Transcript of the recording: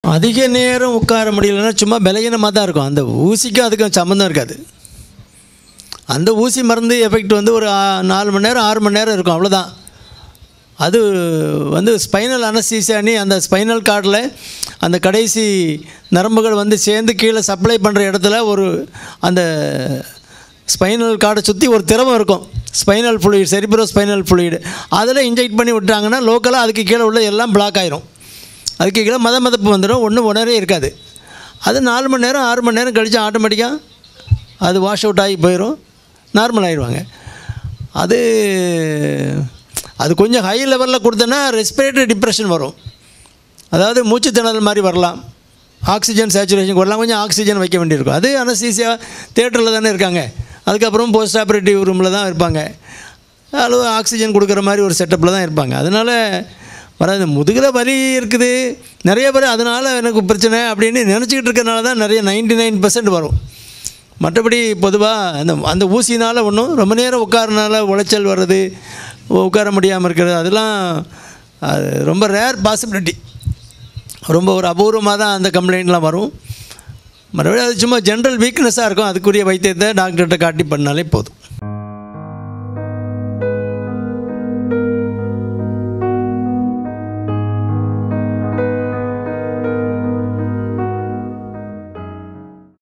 அதிக நேரம் உட்கார முடியலன்னா சும்மா பலகீனமாக தான் இருக்கும். அந்த ஊசிக்கும் அதுக்கும் சம்மந்தம் இருக்காது. அந்த ஊசி மருந்து எஃபெக்ட் வந்து ஒரு 4 மணி நேரம் 6 மணி நேரம் இருக்கும், அவ்வளோதான். அது வந்து ஸ்பைனல் அனஸ்தீசியானி அந்த ஸ்பைனல் கார்டில் அந்த கடைசி நரம்புகள் வந்து சேர்ந்து கீழே சப்ளை பண்ணுற இடத்துல ஒரு அந்த ஸ்பைனல் கார்டை சுற்றி ஒரு திரவம் இருக்கும், spinal fluid, cerebro spinal fluid. அதில் இன்ஜெக்ட் பண்ணி விட்டாங்கன்னா லோக்கலாக அதுக்கு கீழே உள்ள எல்லாம் பிளாக் ஆயிரும். அதுக்கு கீழே மதப்பு வந்துடும், ஒன்றும் உணரே இருக்காது. அது 4 மணி நேரம் 6 மணி நேரம் கழித்து ஆட்டோமேட்டிக்காக அது வாஷ் அவுட் ஆகி போயிடும், நார்மல் ஆகிடுவாங்க. அது கொஞ்சம் ஹை லெவலில் கொடுத்தோன்னா ரெஸ்பிரேட்டரி டிப்ரெஷன் வரும். அதாவது மூச்சு திணறல் மாதிரி வரலாம், ஆக்சிஜன் சேச்சுரேஷன் வரலாம், கொஞ்சம் ஆக்சிஜன் வைக்க வேண்டியிருக்கும். அது அனஸ்தீசியா தியேட்டரில் தானே இருக்காங்க, அதுக்கப்புறம் போஸ்ட் ஆப்ரேட்டிவ் ரூமில் தான் இருப்பாங்க, அளவு ஆக்சிஜன் கொடுக்குற மாதிரி ஒரு செட்டப்பில் தான் இருப்பாங்க. அதனால் வராது. முதுகில் வலி இருக்குது நிறைய பேர், அதனால் எனக்கு பிரச்சனை அப்படின்னு நினச்சிக்கிட்டு இருக்கிறனால தான் நிறைய 99% வரும். மற்றபடி பொதுவாக அந்த ஊசினால் ஒன்றும் ரொம்ப நேரம் உட்காரனால உளைச்சல் வர்றது, உட்கார முடியாமல் இருக்கிறது, அதெல்லாம் அது ரொம்ப ரேர் பாசிபிலிட்டி. ரொம்ப ஒரு அபூர்வமாக தான் அந்த கம்ப்ளைண்ட்லாம் வரும். மறுபடியும் அது சும்மா ஜென்ரல் வீக்னஸாக இருக்கும். அதுக்குரிய வைத்தியத்தை டாக்டர்கிட்ட காட்டி பண்ணாலே போதும்.